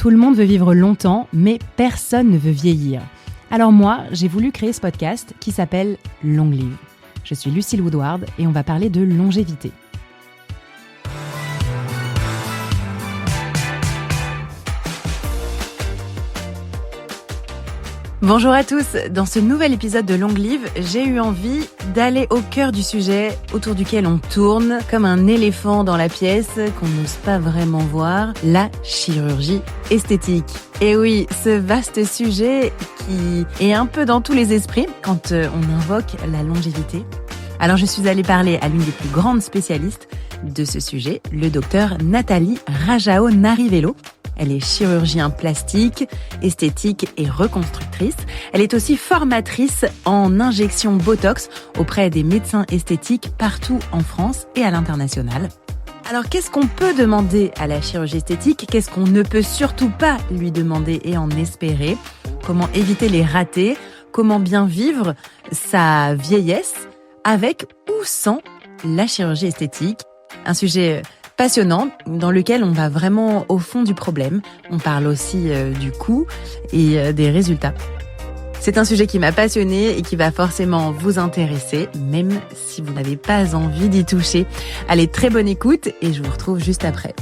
Tout le monde veut vivre longtemps, mais personne ne veut vieillir. Alors moi, j'ai voulu créer ce podcast qui s'appelle Long Live. Je suis Lucille Woodward et on va parler de longévité. Bonjour à tous, dans ce nouvel épisode de Long Live, j'ai eu envie d'aller au cœur du sujet autour duquel on tourne comme un éléphant dans la pièce qu'on n'ose pas vraiment voir, la chirurgie esthétique. Et oui, ce vaste sujet qui est un peu dans tous les esprits quand on invoque la longévité. Alors je suis allée parler à l'une des plus grandes spécialistes de ce sujet, le docteur Nathalie Rajao-Narivello. Elle est chirurgien plastique, esthétique et reconstructrice. Elle est aussi formatrice en injection Botox auprès des médecins esthétiques partout en France et à l'international. Alors qu'est-ce qu'on peut demander à la chirurgie esthétique ? Qu'est-ce qu'on ne peut surtout pas lui demander et en espérer ? Comment éviter les ratés ? Comment bien vivre sa vieillesse avec ou sans la chirurgie esthétique ? Un sujet passionnant, dans lequel on va vraiment au fond du problème. On parle aussi du coût et des résultats. C'est un sujet qui m'a passionnée et qui va forcément vous intéresser, même si vous n'avez pas envie d'y toucher. Allez, très bonne écoute et je vous retrouve juste après.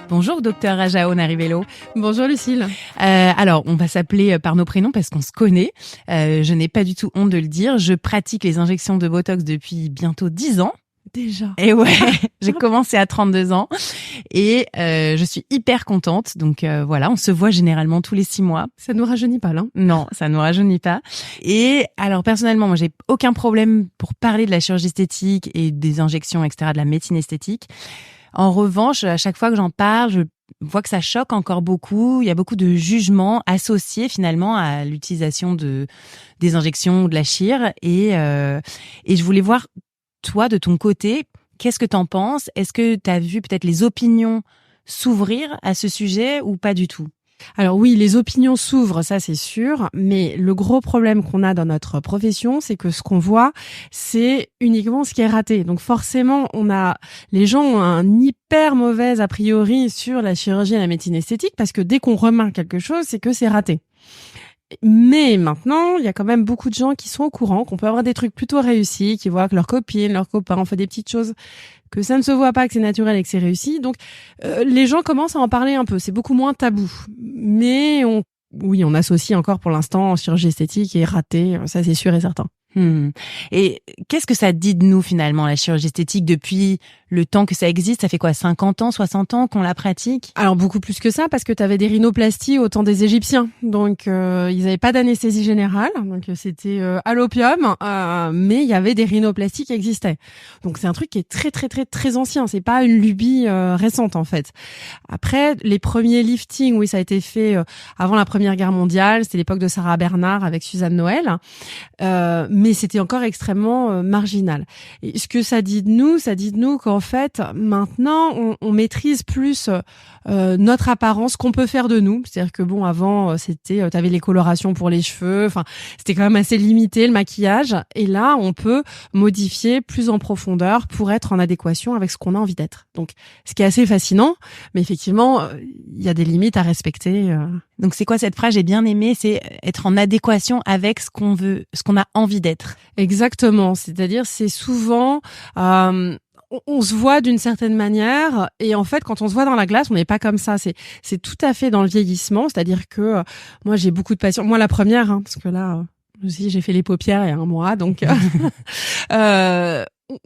Bonjour docteur Rajao-Narivello. Bonjour Lucille. Alors, on va s'appeler par nos prénoms parce qu'on se connaît. Je n'ai pas du tout honte de le dire. Je pratique les injections de Botox depuis bientôt 10 ans. Déjà. Et ouais, j'ai commencé à 32 ans et je suis hyper contente. Donc voilà, on se voit généralement tous les 6 mois. Ça nous rajeunit pas, là. Non, ça nous rajeunit pas. Et alors personnellement, moi j'ai aucun problème pour parler de la chirurgie esthétique et des injections, etc., de la médecine esthétique. En revanche, à chaque fois que j'en parle, je vois que ça choque encore beaucoup. Il y a beaucoup de jugements associés finalement à l'utilisation des injections ou de la chir. Et je voulais voir, toi, de ton côté, qu'est-ce que t'en penses ? Est-ce que t'as vu peut-être les opinions s'ouvrir à ce sujet ou pas du tout ? Alors oui, les opinions s'ouvrent, ça c'est sûr, mais le gros problème qu'on a dans notre profession, c'est que ce qu'on voit, c'est uniquement ce qui est raté. Donc forcément, les gens ont un hyper mauvais a priori sur la chirurgie et la médecine esthétique, parce que dès qu'on remarque quelque chose, c'est que c'est raté. Mais maintenant, il y a quand même beaucoup de gens qui sont au courant, qu'on peut avoir des trucs plutôt réussis, qui voient que leurs copines, leurs copains ont fait des petites choses, que ça ne se voit pas, que c'est naturel et que c'est réussi. Donc, les gens commencent à en parler un peu. C'est beaucoup moins tabou. Mais on associe encore pour l'instant chirurgie esthétique et raté, ça c'est sûr et certain. Et qu'est-ce que ça dit de nous finalement, la chirurgie esthétique, depuis le temps que ça existe? Ça fait quoi, 50 ans, 60 ans qu'on la pratique? Alors beaucoup plus que ça, parce que tu avais des rhinoplasties au temps des Égyptiens. Donc ils n'avaient pas d'anesthésie générale, donc c'était à l'opium, mais il y avait des rhinoplasties qui existaient. Donc c'est un truc qui est très très très très ancien, c'est pas une lubie récente en fait. Après, les premiers liftings, oui, ça a été fait avant la Première Guerre mondiale, c'était l'époque de Sarah Bernard avec Suzanne Noël. Mais c'était encore extrêmement marginal. Et ce que ça dit de nous qu'en fait, maintenant, on maîtrise plus notre apparence, qu'on peut faire de nous. C'est-à-dire que bon, avant, t'avais les colorations pour les cheveux, enfin, c'était quand même assez limité, le maquillage. Et là, on peut modifier plus en profondeur pour être en adéquation avec ce qu'on a envie d'être. Donc, ce qui est assez fascinant, mais effectivement, il y a des limites à respecter. Donc c'est quoi cette phrase? J'ai bien aimé, c'est être en adéquation avec ce qu'on veut, ce qu'on a envie d'être. Exactement, c'est-à-dire c'est souvent on se voit d'une certaine manière et en fait quand on se voit dans la glace, on n'est pas comme ça, c'est tout à fait dans le vieillissement, c'est-à-dire que moi j'ai beaucoup de patients, moi la première parce que là aussi j'ai fait les paupières il y a 1 mois donc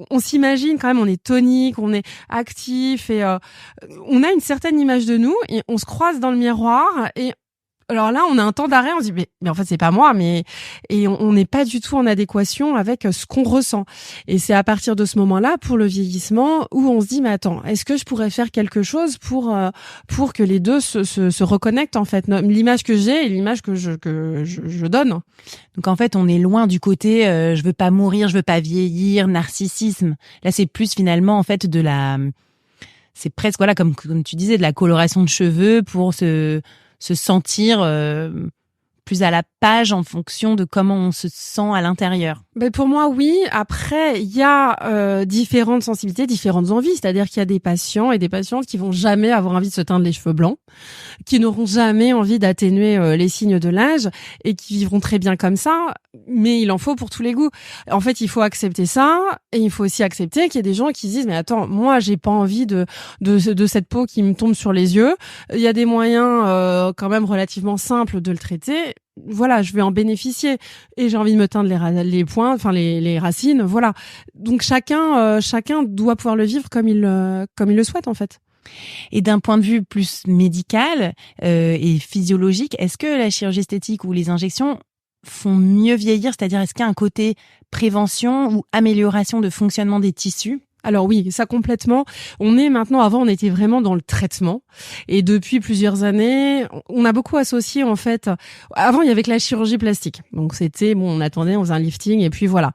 on s'imagine quand même, on est tonique, on est actif et on a une certaine image de nous et on se croise dans le miroir et alors là, on a un temps d'arrêt, on se dit mais en fait c'est pas moi, et on n'est pas du tout en adéquation avec ce qu'on ressent. Et c'est à partir de ce moment-là, pour le vieillissement, où on se dit mais attends, est-ce que je pourrais faire quelque chose pour que les deux se reconnectent en fait, l'image que j'ai et l'image que je donne. Donc en fait, on est loin du côté je veux pas mourir, je veux pas vieillir, narcissisme. Là, c'est plus finalement en fait c'est presque voilà comme tu disais de la coloration de cheveux pour se sentir plus à la page en fonction de comment on se sent à l'intérieur. Ben pour moi, oui. Après, il y a différentes sensibilités, différentes envies. C'est-à-dire qu'il y a des patients et des patientes qui vont jamais avoir envie de se teindre les cheveux blancs, qui n'auront jamais envie d'atténuer les signes de l'âge et qui vivront très bien comme ça. Mais il en faut pour tous les goûts. En fait, il faut accepter ça et il faut aussi accepter qu'il y a des gens qui se disent mais attends, moi j'ai pas envie de cette peau qui me tombe sur les yeux. Il y a des moyens quand même relativement simples de le traiter. Voilà, je vais en bénéficier et j'ai envie de me teindre les points, enfin les racines, voilà. Donc chacun doit pouvoir le vivre comme il le souhaite en fait. Et d'un point de vue plus médical et physiologique, est-ce que la chirurgie esthétique ou les injections font mieux vieillir, c'est-à-dire est-ce qu'il y a un côté prévention ou amélioration de fonctionnement des tissus? Alors oui, ça complètement. Avant on était vraiment dans le traitement et depuis plusieurs années, on a beaucoup associé en fait. Avant il y avait que la chirurgie plastique. Donc c'était on attendait, on faisait un lifting et puis voilà.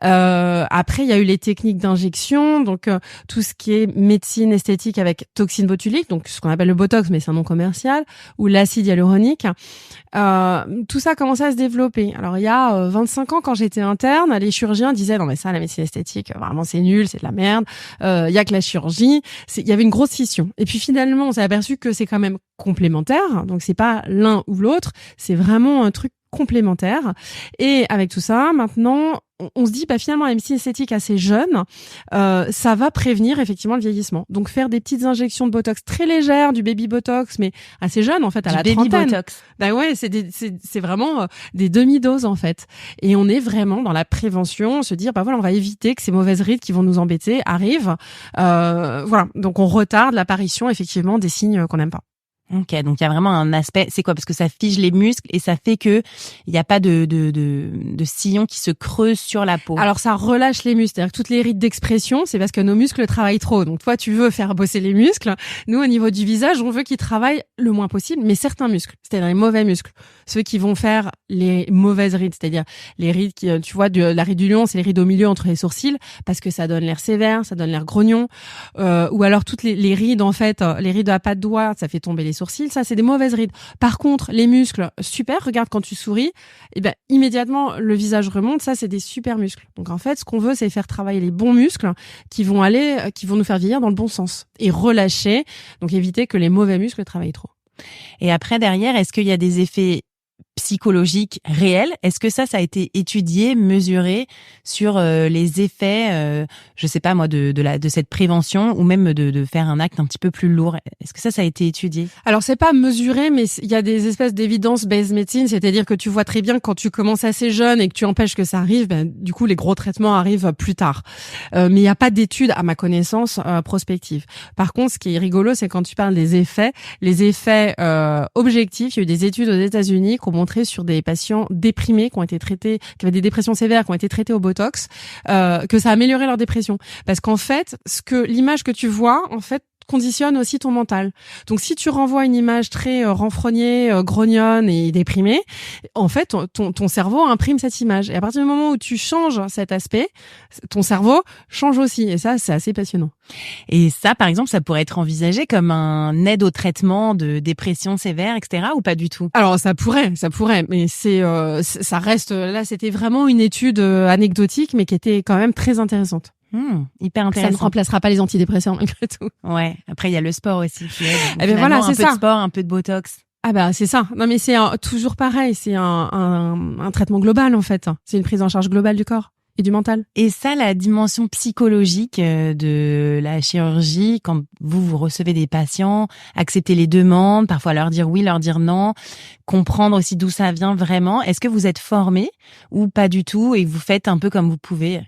Après il y a eu les techniques d'injection, donc tout ce qui est médecine esthétique avec toxine botulique, donc ce qu'on appelle le botox mais c'est un nom commercial, ou l'acide hyaluronique. Tout ça a commencé à se développer. Alors il y a 25 ans quand j'étais interne, les chirurgiens disaient non mais ça la médecine esthétique vraiment c'est nul, c'est de la merde. Il y a que la chirurgie. Il y avait une grosse scission. Et puis finalement, on s'est aperçu que c'est quand même complémentaire. Donc c'est pas l'un ou l'autre, c'est vraiment un truc complémentaire. Et avec tout ça, maintenant, on se dit finalement la médecine esthétique assez jeune, ça va prévenir effectivement le vieillissement. Donc faire des petites injections de botox très légères, du baby botox, mais assez jeune en fait, à la trentaine. Baby botox. Ben ouais, c'est vraiment des demi-doses en fait. Et on est vraiment dans la prévention, se dire voilà, on va éviter que ces mauvaises rides qui vont nous embêter arrivent. Voilà, donc on retarde l'apparition effectivement des signes qu'on n'aime pas. Ok, donc il y a vraiment un aspect, c'est quoi? Parce que ça fige les muscles et ça fait que il y a pas de sillon qui se creuse sur la peau. Alors ça relâche les muscles, c'est-à-dire que toutes les rides d'expression, c'est parce que nos muscles travaillent trop. Donc toi, tu veux faire bosser les muscles. Nous, au niveau du visage, on veut qu'ils travaillent le moins possible, mais certains muscles, c'est-à-dire les mauvais muscles, ceux qui vont faire les mauvaises rides, c'est-à-dire les rides qui, tu vois, la ride du lion, c'est les rides au milieu entre les sourcils, parce que ça donne l'air sévère, ça donne l'air grognon, ou alors toutes les rides en fait, les rides à pas de doigts, ça fait tomber les sourcils, ça c'est des mauvaises rides. Par contre, les muscles, super, regarde quand tu souris, et ben immédiatement le visage remonte, ça c'est des super muscles. Donc en fait, ce qu'on veut c'est faire travailler les bons muscles qui vont nous faire vieillir dans le bon sens et relâcher, donc éviter que les mauvais muscles travaillent trop. Et après derrière, est-ce qu'il y a des effets psychologique réel? Est-ce que ça a été étudié, mesuré sur les effets, je sais pas moi, de cette prévention ou même de faire un acte un petit peu plus lourd? Est-ce que ça a été étudié? Alors c'est pas mesuré, mais il y a des espèces d'évidence based medicine, c'est-à-dire que tu vois très bien quand tu commences assez jeune et que tu empêches que ça arrive, du coup les gros traitements arrivent plus tard. Mais il y a pas d'études à ma connaissance prospectives. Par contre, ce qui est rigolo, c'est quand tu parles des effets, les effets objectifs. Il y a eu des études aux États-Unis qui ont montré sur des patients déprimés qui ont été traités, qui avaient des dépressions sévères, qui ont été traités au botox, que ça a amélioré leur dépression. Parce qu'en fait, l'image que tu vois, en fait, conditionne aussi ton mental. Donc si tu renvoies une image très renfrognée, grognonne et déprimée, en fait ton cerveau imprime cette image. Et à partir du moment où tu changes cet aspect, ton cerveau change aussi. Et ça, c'est assez passionnant. Et ça, par exemple, ça pourrait être envisagé comme un aide au traitement de dépression sévère, etc. ou pas du tout? Alors ça pourrait, mais ça reste là. C'était vraiment une étude anecdotique, mais qui était quand même très intéressante. Hyper intéressant. Ça ne remplacera pas les antidépresseurs malgré tout. Ouais. Après, il y a le sport aussi qui aide. Eh ben voilà, c'est ça. Un peu de sport, un peu de botox. Ah bah c'est ça. Non mais c'est toujours pareil. C'est un traitement global en fait. C'est une prise en charge globale du corps et du mental. Et ça, la dimension psychologique de la chirurgie, quand vous recevez des patients, accepter les demandes, parfois leur dire oui, leur dire non, comprendre aussi d'où ça vient vraiment. Est-ce que vous êtes formé ou pas du tout et vous faites un peu comme vous pouvez?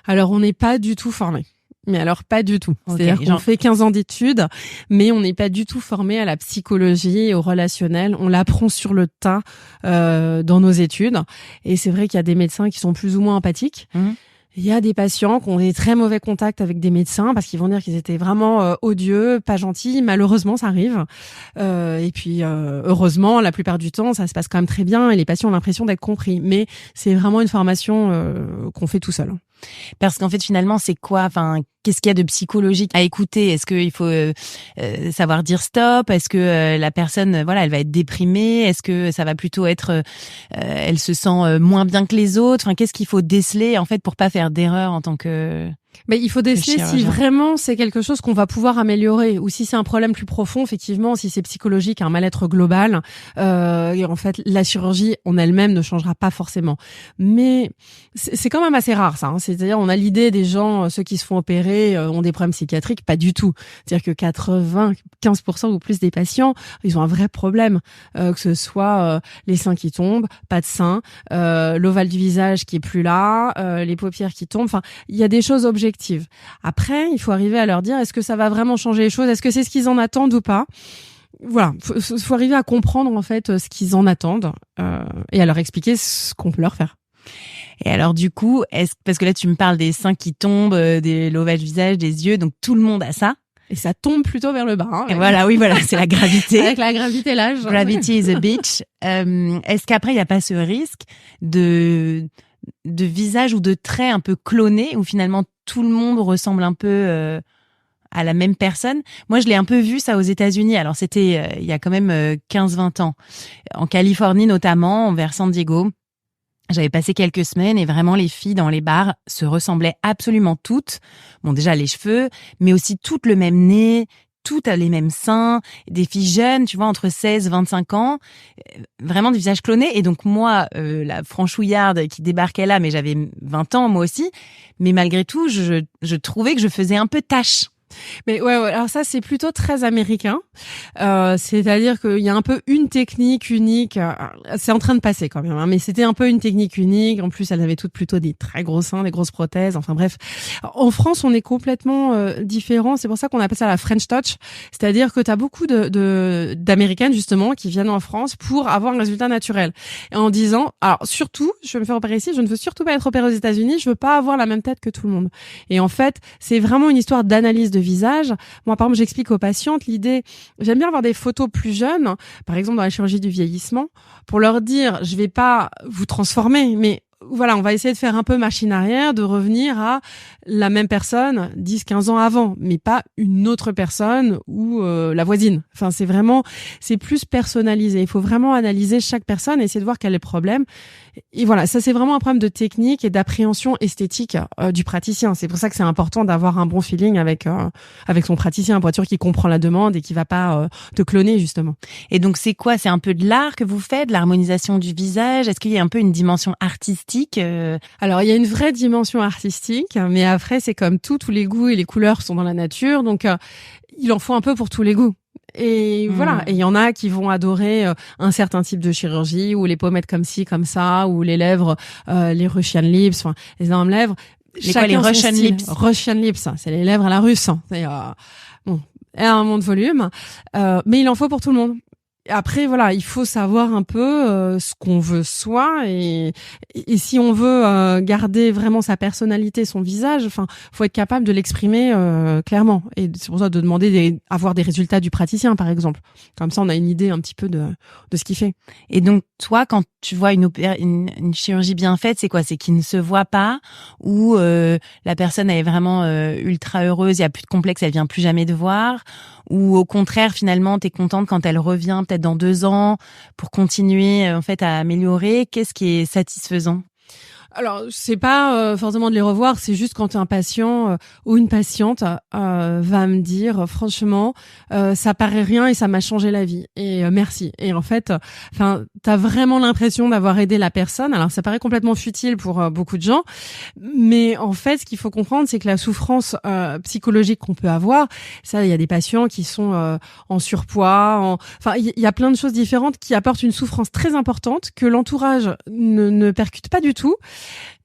Alors, on n'est pas du tout formé. Mais alors, pas du tout. Okay, C'est-à-dire qu'on fait 15 ans d'études, mais on n'est pas du tout formé à la psychologie et au relationnel. On l'apprend sur le tas dans nos études. Et c'est vrai qu'il y a des médecins qui sont plus ou moins empathiques. Il y a des patients qui ont des très mauvais contacts avec des médecins parce qu'ils vont dire qu'ils étaient vraiment odieux, pas gentils. Malheureusement, ça arrive. Et puis, heureusement, la plupart du temps, ça se passe quand même très bien et les patients ont l'impression d'être compris. Mais c'est vraiment une formation qu'on fait tout seul. Parce qu'en fait, finalement, c'est quoi? Enfin, Qu'est-ce qu'il y a de psychologique à écouter? Est-ce qu'il faut savoir dire stop? Est-ce que la personne, voilà, elle va être déprimée? Est-ce que ça va plutôt être, elle se sent moins bien que les autres? Enfin, qu'est-ce qu'il faut déceler en fait pour pas faire d'erreur en tant que Mais il faut déceler si vraiment c'est quelque chose qu'on va pouvoir améliorer ou si c'est un problème plus profond, effectivement, si c'est psychologique, un mal-être global. Et en fait, la chirurgie en elle-même ne changera pas forcément. Mais c'est quand même assez rare, ça. C'est-à-dire, on a l'idée des gens, ceux qui se font opérer, ont des problèmes psychiatriques. Pas du tout. C'est-à-dire que 95% ou plus des patients, ils ont un vrai problème. Que ce soit les seins qui tombent, pas de seins, l'ovale du visage qui est plus là, les paupières qui tombent. Enfin, il y a des choses objectives. Après, il faut arriver à leur dire, est-ce que ça va vraiment changer les choses? Est-ce que c'est ce qu'ils en attendent ou pas? Voilà, faut arriver à comprendre en fait ce qu'ils en attendent et à leur expliquer ce qu'on peut leur faire. Et alors du coup, parce que là tu me parles des seins qui tombent, des l'ovale du visage, des yeux, donc tout le monde a ça. Et ça tombe plutôt vers le bas. Hein, et voilà, oui, voilà, c'est la gravité. Avec la gravité, l'âge. Gravity is a bitch. Est-ce qu'après il y a pas ce risque de visage ou de traits un peu clonés où finalement tout le monde ressemble un peu à la même personne? Moi, je l'ai un peu vu ça aux États-Unis. Alors, c'était il y a quand même 15-20 ans. En Californie notamment, vers San Diego. J'avais passé quelques semaines et vraiment les filles dans les bars se ressemblaient absolument toutes. Bon, déjà les cheveux, mais aussi toutes le même nez, toutes les mêmes seins, des filles jeunes, tu vois, entre 16 et 25 ans, vraiment des visages clonés. Et donc moi, la franchouillarde qui débarquait là, mais j'avais 20 ans moi aussi, mais malgré tout, je trouvais que je faisais un peu tâche. Mais ouais, alors ça c'est plutôt très américain. C'est-à-dire qu'il y a un peu une technique unique. C'est en train de passer quand même, hein, mais c'était un peu une technique unique. En plus, elles avaient toutes plutôt des très gros seins, des grosses prothèses. Enfin bref, en France, on est complètement différent. C'est pour ça qu'on appelle ça la French Touch. C'est-à-dire que t'as beaucoup d'Américaines justement qui viennent en France pour avoir un résultat naturel. Et en disant, alors surtout, je vais me faire opérer ici. Je ne veux surtout pas être opérée aux États-Unis. Je veux pas avoir la même tête que tout le monde. Et en fait, c'est vraiment une histoire d'analyse de visage. Moi, par exemple, j'explique aux patientes l'idée, j'aime bien avoir des photos plus jeunes, par exemple dans la chirurgie du vieillissement, pour leur dire, je vais pas vous transformer, mais voilà, on va essayer de faire un peu machine arrière, de revenir à la même personne 10-15 ans avant, mais pas une autre personne ou la voisine. Enfin, c'est plus personnalisé. Il faut vraiment analyser chaque personne et essayer de voir quel est le problème. Et voilà, ça c'est vraiment un problème de technique et d'appréhension esthétique du praticien. C'est pour ça que c'est important d'avoir un bon feeling avec son praticien, pour être sûr qu'il comprend la demande et qu'il va pas te cloner justement. Et donc c'est quoi? C'est un peu de l'art que vous faites, de l'harmonisation du visage? Est-ce qu'il y a un peu une dimension artistique? Alors il y a une vraie dimension artistique, mais après c'est comme tout, tous les goûts et les couleurs sont dans la nature, donc il en faut un peu pour tous les goûts. Et voilà, et il y en a qui vont adorer un certain type de chirurgie, ou les pommettes comme ci, comme ça, ou les lèvres, les Russian lips, enfin les énormes lèvres. Les Russian lips? Russian lips, c'est les lèvres à la russe. C'est bon, énormément de volume, mais il en faut pour tout le monde. Après, voilà, il faut savoir un peu ce qu'on veut soi et si on veut garder vraiment sa personnalité, son visage, enfin, faut être capable de l'exprimer clairement. Et c'est pour ça de demander avoir des résultats du praticien, par exemple. Comme ça, on a une idée un petit peu de ce qu'il fait. Et donc, toi, quand tu vois une chirurgie bien faite, c'est quoi? C'est qu'il ne se voit pas, ou la personne elle est vraiment ultra heureuse, il y a plus de complexe, elle vient plus jamais te voir, ou au contraire, finalement, t'es contente quand elle revient peut-être dans 2 ans pour continuer en fait à améliorer? Qu'est-ce qui est satisfaisant? Alors, c'est pas forcément de les revoir, c'est juste quand un patient ou une patiente va me dire franchement, ça paraît rien et ça m'a changé la vie. Et merci. Et en fait, enfin, t'as vraiment l'impression d'avoir aidé la personne. Alors, ça paraît complètement futile pour beaucoup de gens, mais en fait, ce qu'il faut comprendre, c'est que la souffrance psychologique qu'on peut avoir, ça, il y a des patients qui sont en surpoids, enfin, il y a plein de choses différentes qui apportent une souffrance très importante que l'entourage ne percute pas du tout.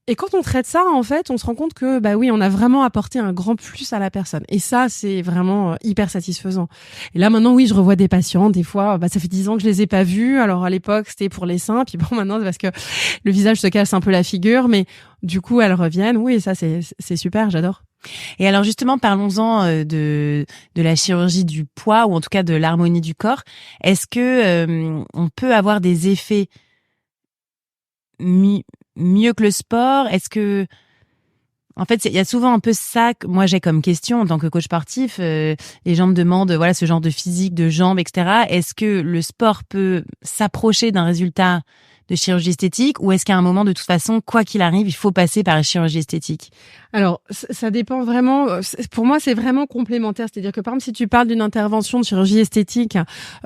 Et quand on traite ça, en fait, on se rend compte que, bah oui, on a vraiment apporté un grand plus à la personne. Et ça, c'est vraiment hyper satisfaisant. Et là, maintenant, oui, je revois des patients. Des fois, ça fait 10 ans que je les ai pas vus. Alors, à l'époque, c'était pour les seins. Puis bon, maintenant, c'est parce que le visage se casse un peu la figure. Mais du coup, elles reviennent. Oui, ça, c'est super. J'adore. Et alors, justement, parlons-en de la chirurgie du poids, ou en tout cas de l'harmonie du corps. Est-ce que on peut avoir des effets mieux que le sport? Est-ce que En fait, il y a souvent un peu ça que moi j'ai comme question en tant que coach sportif. Les gens me demandent, voilà, ce genre de physique, de jambes, etc. Est-ce que le sport peut s'approcher d'un résultat de chirurgie esthétique ou est-ce qu'à un moment, de toute façon, quoi qu'il arrive, il faut passer par la chirurgie esthétique? Alors, ça dépend vraiment. Pour moi, c'est vraiment complémentaire. C'est-à-dire que, par exemple, si tu parles d'une intervention de chirurgie esthétique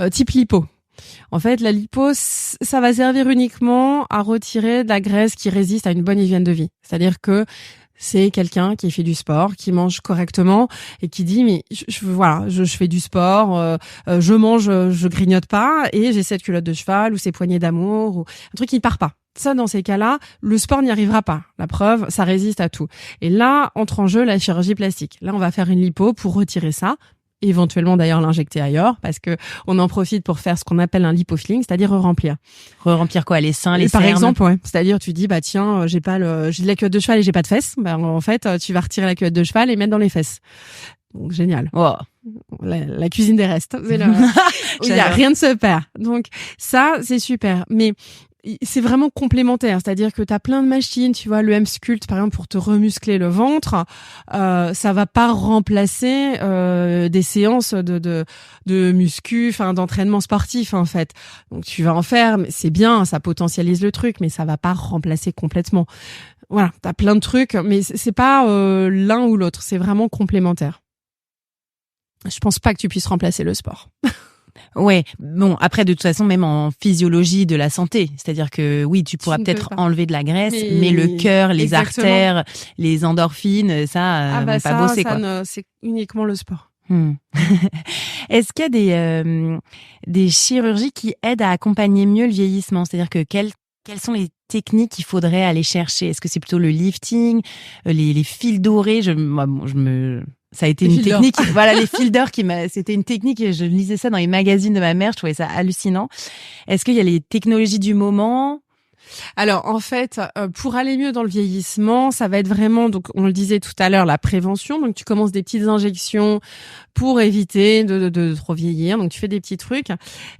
type lipo, en fait, la lipo, ça va servir uniquement à retirer de la graisse qui résiste à une bonne hygiène de vie. C'est-à-dire que c'est quelqu'un qui fait du sport, qui mange correctement et qui dit mais je fais du sport, je mange, je grignote pas et j'ai cette culotte de cheval ou ces poignées d'amour ou un truc qui ne part pas. Ça, dans ces cas-là, le sport n'y arrivera pas. La preuve, ça résiste à tout. Et là, entre en jeu la chirurgie plastique. Là, on va faire une lipo pour retirer ça. Éventuellement d'ailleurs l'injecter ailleurs parce que on en profite pour faire ce qu'on appelle un lipofilling, c'est-à-dire remplir. Remplir quoi? Les seins, les cernes? Par exemple, ouais. C'est-à-dire tu dis bah tiens, j'ai de la culotte de cheval et j'ai pas de fesses. Bah en fait, tu vas retirer la culotte de cheval et mettre dans les fesses. Donc génial. Oh. La cuisine des restes. C'est là où il y a rien ne se perd. Donc ça, c'est super. Mais c'est vraiment complémentaire, c'est-à-dire que tu as plein de machines, tu vois, le M-Sculpt par exemple pour te remuscler le ventre, ça va pas remplacer des séances de muscu, enfin d'entraînement sportif en fait. Donc tu vas en faire, mais c'est bien, ça potentialise le truc, mais ça va pas remplacer complètement. Voilà, tu as plein de trucs, mais c'est pas l'un ou l'autre, c'est vraiment complémentaire. Je pense pas que tu puisses remplacer le sport. Ouais, bon, après de toute façon même en physiologie de la santé, c'est-à-dire que oui, tu pourras peut-être enlever de la graisse, mais le cœur, les artères, les endorphines, ça on va pas bosser quoi. C'est uniquement le sport. Est-ce qu'il y a des chirurgies qui aident à accompagner mieux le vieillissement, c'est-à-dire que quelles sont les techniques qu'il faudrait aller chercher? Est-ce que c'est plutôt le lifting, les fils dorés? Ça a été une technique, voilà, les fils d'or c'était une technique, je lisais ça dans les magazines de ma mère, je trouvais ça hallucinant. Est-ce qu'il y a les technologies du moment? Alors en fait, pour aller mieux dans le vieillissement, ça va être vraiment, donc on le disait tout à l'heure, la prévention. Donc tu commences des petites injections pour éviter de trop vieillir. Donc tu fais des petits trucs.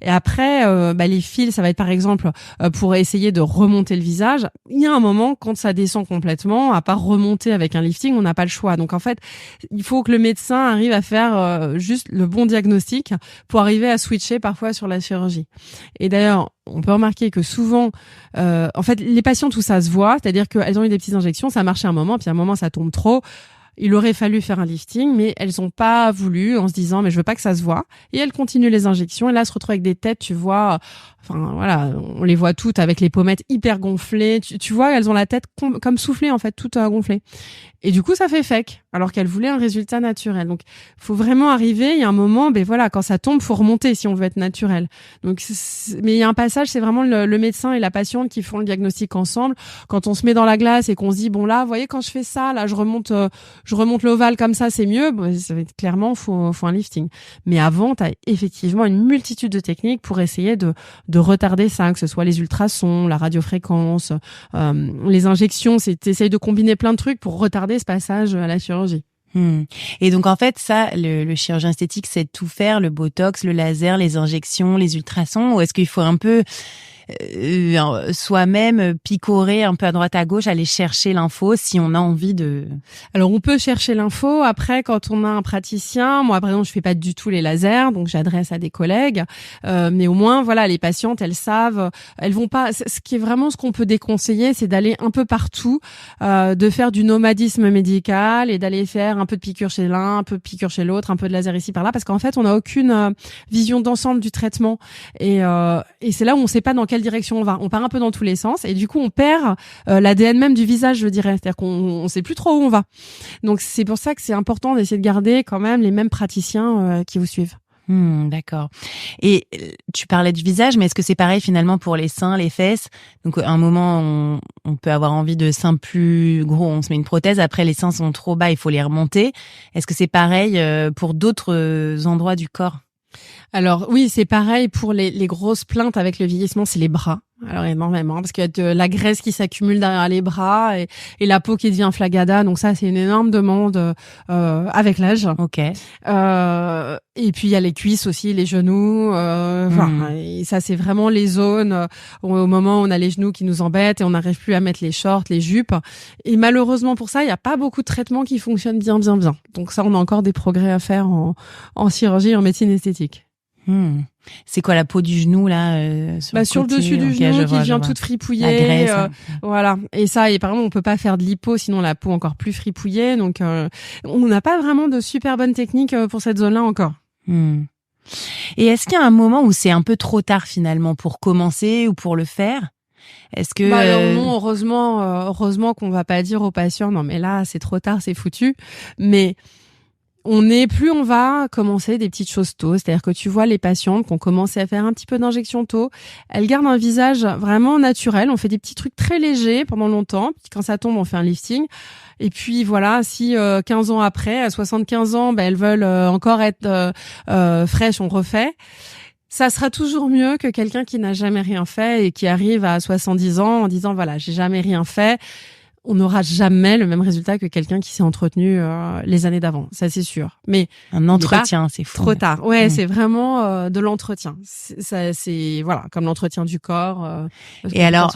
Et après, les fils, ça va être par exemple pour essayer de remonter le visage. Il y a un moment quand ça descend complètement, à part remonter avec un lifting, on n'a pas le choix. Donc en fait, il faut que le médecin arrive à faire juste le bon diagnostic pour arriver à switcher parfois sur la chirurgie. Et d'ailleurs, on peut remarquer que souvent, en fait, les patients, tout ça se voit, c'est-à-dire qu'elles ont eu des petites injections, ça marchait un moment, puis à un moment, ça tombe trop. Il aurait fallu faire un lifting, mais elles ont pas voulu en se disant, mais je veux pas que ça se voit. Et elles continuent les injections. Et là, elles se retrouvent avec des têtes, tu vois, enfin, voilà, on les voit toutes avec les pommettes hyper gonflées. Tu vois, elles ont la tête comme soufflée, en fait, toute gonflée. Et du coup, ça fait fake, alors qu'elles voulaient un résultat naturel. Donc, faut vraiment arriver. Il y a un moment, voilà, quand ça tombe, faut remonter si on veut être naturel. Donc, mais il y a un passage, c'est vraiment le médecin et la patiente qui font le diagnostic ensemble. Quand on se met dans la glace et qu'on se dit, bon là, vous voyez, quand je fais ça, là, je remonte l'ovale comme ça, c'est mieux. Ça va être clairement, faut un lifting. Mais avant, t'as effectivement une multitude de techniques pour essayer de retarder ça, que ce soit les ultrasons, la radiofréquence, les injections. T'essayes de combiner plein de trucs pour retarder ce passage à la chirurgie. Et donc en fait ça, le chirurgien esthétique c'est de tout faire, le botox, le laser, les injections, les ultrasons, ou est-ce qu'il faut un peu soi-même picorer un peu à droite à gauche, aller chercher l'info si on a envie de... Alors on peut chercher l'info. Après, quand on a un praticien, moi par exemple je fais pas du tout les lasers, donc j'adresse à des collègues, mais au moins voilà, les patientes elles savent, elles vont pas, ce qui est vraiment ce qu'on peut déconseiller, c'est d'aller un peu partout, de faire du nomadisme médical et d'aller faire un peu de piqûre chez l'un, un peu de piqûre chez l'autre, un peu de laser ici par là, parce qu'en fait on n'a aucune vision d'ensemble du traitement et c'est là où on sait pas dans quelle direction on va. On part un peu dans tous les sens et du coup on perd l'ADN même du visage, je dirais. C'est-à-dire qu'on sait plus trop où on va. Donc c'est pour ça que c'est important d'essayer de garder quand même les mêmes praticiens qui vous suivent. D'accord. Et tu parlais du visage, mais est-ce que c'est pareil finalement pour les seins, les fesses? Donc à un moment on peut avoir envie de seins plus gros, on se met une prothèse. Après les seins sont trop bas, il faut les remonter. Est-ce que c'est pareil pour d'autres endroits du corps? Alors oui, c'est pareil pour les grosses plaintes avec le vieillissement, c'est les bras. Alors énormément, parce qu'il y a de la graisse qui s'accumule derrière les bras et la peau qui devient flagada. Donc ça, c'est une énorme demande avec l'âge. Ok. Et puis il y a les cuisses aussi, les genoux. Et ça, c'est vraiment les zones au moment où on a les genoux qui nous embêtent et on n'arrive plus à mettre les shorts, les jupes. Et malheureusement pour ça, il n'y a pas beaucoup de traitements qui fonctionnent bien. Donc ça, on a encore des progrès à faire en chirurgie et en médecine esthétique. C'est quoi la peau du genou là sur le dessus du genou qui vient toute fripouillée, la graisse, voilà. Et ça, et par exemple, on peut pas faire de lipo, sinon la peau encore plus fripouillée. Donc, on n'a pas vraiment de super bonnes techniques pour cette zone-là encore. Et est-ce qu'il y a un moment où c'est un peu trop tard finalement pour commencer ou pour le faire? Est-ce que alors non, heureusement qu'on va pas dire aux patients non mais là c'est trop tard, c'est foutu. Mais plus on va commencer des petites choses tôt, c'est-à-dire que tu vois les patientes qui ont commencé à faire un petit peu d'injection tôt, elles gardent un visage vraiment naturel, on fait des petits trucs très légers pendant longtemps, puis quand ça tombe on fait un lifting. Et puis voilà, si 15 ans après, à 75 ans, elles veulent encore être fraîches, on refait. Ça sera toujours mieux que quelqu'un qui n'a jamais rien fait et qui arrive à 70 ans en disant voilà, j'ai jamais rien fait. On n'aura jamais le même résultat que quelqu'un qui s'est entretenu les années d'avant, ça c'est sûr. Mais un entretien, c'est fou. Trop tard. Ouais, c'est vraiment de l'entretien. C'est voilà, comme l'entretien du corps. Et alors,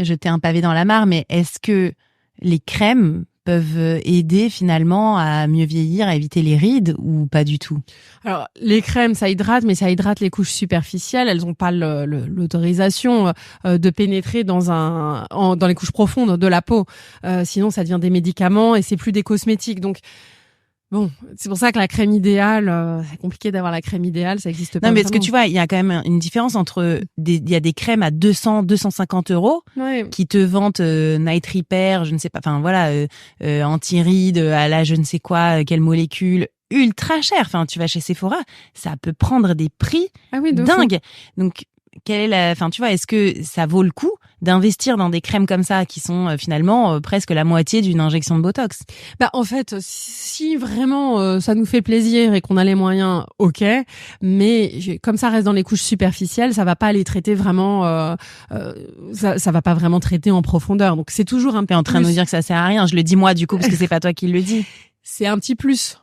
jeter un pavé dans la mare, mais est-ce que les crèmes peuvent aider finalement à mieux vieillir, à éviter les rides ou pas du tout? Alors les crèmes ça hydrate, mais ça hydrate les couches superficielles. Elles n'ont pas l'autorisation de pénétrer dans les couches profondes de la peau. Sinon ça devient des médicaments et c'est plus des cosmétiques. Donc bon, c'est pour ça que la crème idéale, c'est compliqué d'avoir la crème idéale, ça existe pas. Non, mais parce que tu vois, il y a quand même une différence entre il y a des crèmes à 200, 250 € qui te vantent Night Repair, je ne sais pas, enfin voilà, anti-rides à la je ne sais quoi, quelle molécule, ultra cher. Enfin, tu vas chez Sephora, ça peut prendre des prix dingues. Donc, tu vois, est-ce que ça vaut le coup d'investir dans des crèmes comme ça qui sont finalement presque la moitié d'une injection de Botox? En fait, si vraiment ça nous fait plaisir et qu'on a les moyens, ok. Mais comme ça reste dans les couches superficielles, ça va pas les traiter vraiment. Ça va pas vraiment traiter en profondeur. Donc c'est toujours un peu en train de nous dire que ça sert à rien. Je le dis moi du coup parce que c'est pas toi qui le dis. C'est un petit plus.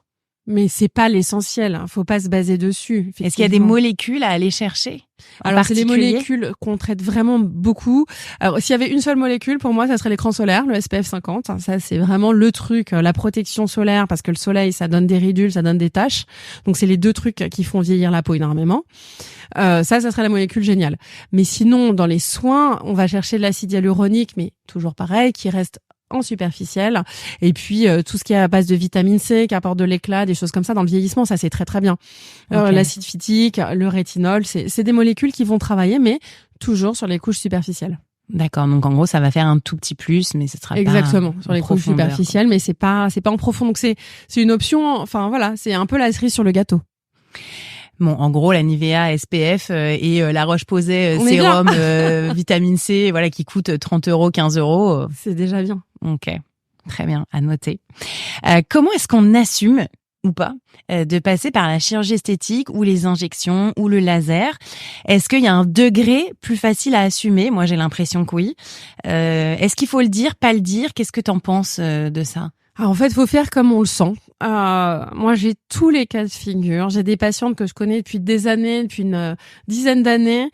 Mais c'est pas l'essentiel, faut pas se baser dessus. Est-ce qu'il y a des molécules à aller chercher? Alors c'est des molécules qu'on traite vraiment beaucoup. Alors s'il y avait une seule molécule, pour moi, ça serait l'écran solaire, le SPF 50. Ça c'est vraiment le truc, la protection solaire, parce que le soleil, ça donne des ridules, ça donne des taches. Donc c'est les deux trucs qui font vieillir la peau énormément. Ça serait la molécule géniale. Mais sinon, dans les soins, on va chercher de l'acide hyaluronique, mais toujours pareil, qui reste en superficielle, et puis tout ce qui est à base de vitamine C qui apporte de l'éclat, des choses comme ça dans le vieillissement, ça c'est très très bien. L'acide phytique, le rétinol, c'est des molécules qui vont travailler, mais toujours sur les couches superficielles. D'accord, donc en gros ça va faire un tout petit plus, mais ce sera exactement pas sur les couches superficielles, mais c'est pas en profond. Donc c'est une option. Enfin voilà, c'est un peu la cerise sur le gâteau. Bon, en gros, la Nivea SPF et la Roche-Posay sérum vitamine C, voilà, qui coûte 30 €, 15 €. C'est déjà bien. Ok, très bien, à noter. Comment est-ce qu'on assume ou pas de passer par la chirurgie esthétique ou les injections ou le laser? Est-ce qu'il y a un degré plus facile à assumer? Moi, j'ai l'impression que oui. Est-ce qu'il faut le dire, pas le dire? Qu'est-ce que t'en penses de ça? Alors, en fait, faut faire comme on le sent. Moi, j'ai tous les cas de figure. J'ai des patientes que je connais depuis des années, depuis une dizaine d'années,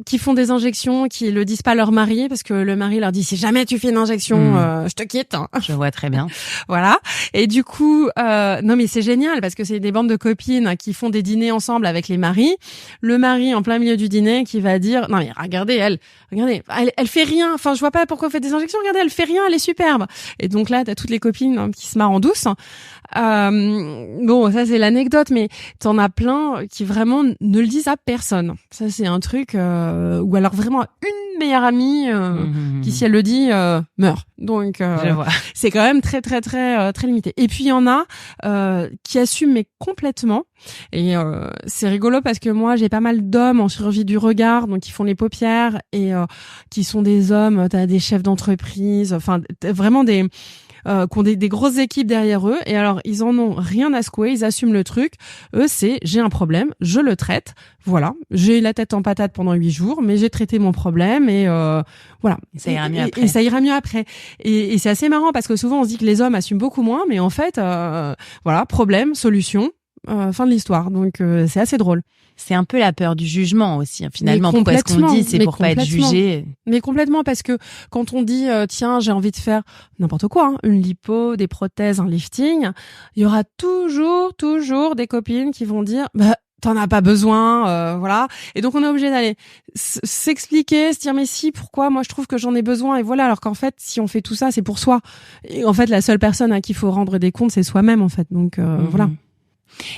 qui font des injections, qui le disent pas à leur mari parce que le mari leur dit si jamais tu fais une injection, je te quitte. Je vois très bien. Voilà. Et du coup, non mais c'est génial parce que c'est des bandes de copines qui font des dîners ensemble avec les maris. Le mari en plein milieu du dîner qui va dire non mais regardez elle fait rien. Enfin je vois pas pourquoi vous faites des injections. Regardez elle fait rien, elle est superbe. Et donc là t'as toutes les copines qui se marrent en douce. Bon, ça c'est l'anecdote, mais t'en as plein qui vraiment ne le disent à personne. Ça c'est un truc ou alors vraiment une meilleure amie qui si elle le dit meurt. Donc c'est quand même très très très très limité. Et puis il y en a qui assument mais complètement. Et c'est rigolo parce que moi j'ai pas mal d'hommes en chirurgie du regard, donc qui font les paupières et qui sont des hommes. T'as des chefs d'entreprise, enfin vraiment des qui ont des grosses équipes derrière eux. Et alors, ils en ont rien à secouer, ils assument le truc. Eux, c'est j'ai un problème, je le traite. Voilà, j'ai la tête en patate pendant 8 jours, mais j'ai traité mon problème et voilà. Et ça ira mieux après. Et ça ira mieux après. Et c'est assez marrant parce que souvent on se dit que les hommes assument beaucoup moins, mais en fait, voilà, problème, solution, fin de l'histoire. Donc c'est assez drôle. C'est un peu la peur du jugement aussi, finalement. Pourquoi est-ce qu'on dit? C'est pour pas être jugé. Mais complètement, parce que quand on dit, tiens, j'ai envie de faire n'importe quoi, hein, une lipo, des prothèses, un lifting, il y aura toujours des copines qui vont dire, bah, t'en as pas besoin, voilà. Et donc, on est obligé d'aller s'expliquer, se dire, mais si, pourquoi? Moi, je trouve que j'en ai besoin. Et voilà. Alors qu'en fait, si on fait tout ça, c'est pour soi. Et en fait, la seule personne à qui il faut rendre des comptes, c'est soi-même, en fait. Donc, voilà.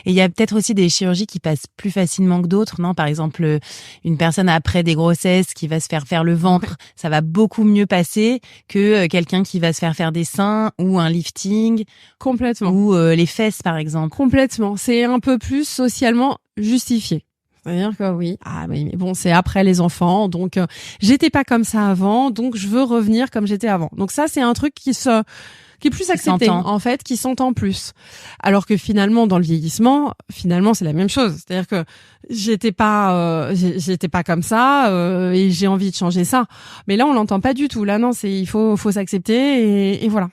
Et il y a peut-être aussi des chirurgies qui passent plus facilement que d'autres, non? Par exemple, une personne après des grossesses qui va se faire le ventre, ça va beaucoup mieux passer que quelqu'un qui va se faire des seins ou un lifting. Complètement. Ou les fesses, par exemple. Complètement. C'est un peu plus socialement justifié. C'est-à-dire que oui, mais bon, c'est après les enfants, donc j'étais pas comme ça avant, donc je veux revenir comme j'étais avant. Donc ça, c'est un truc qui est plus accepté, en fait, qui s'entend plus. Alors que finalement, dans le vieillissement, c'est la même chose. C'est-à-dire que j'étais pas comme ça, et j'ai envie de changer ça. Mais là, on l'entend pas du tout. Là, non, il faut s'accepter et voilà.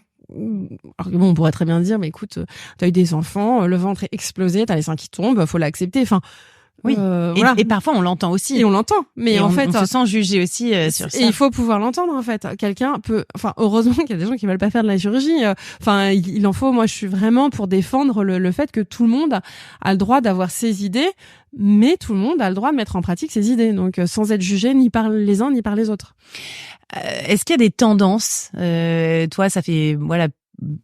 Alors bon, on pourrait très bien dire, mais écoute, t'as eu des enfants, le ventre est explosé, t'as les seins qui tombent, faut l'accepter. Enfin, oui. Voilà. Et parfois on l'entend aussi. Et on l'entend, mais en fait, on se sent jugé aussi sur ça. Et il faut pouvoir l'entendre en fait. Quelqu'un peut, heureusement qu'il y a des gens qui veulent pas faire de la chirurgie. Il en faut. Moi, je suis vraiment pour défendre le fait que tout le monde a le droit d'avoir ses idées, mais tout le monde a le droit de mettre en pratique ses idées. Donc, sans être jugé ni par les uns ni par les autres. Est-ce qu'il y a des tendances? Toi, ça fait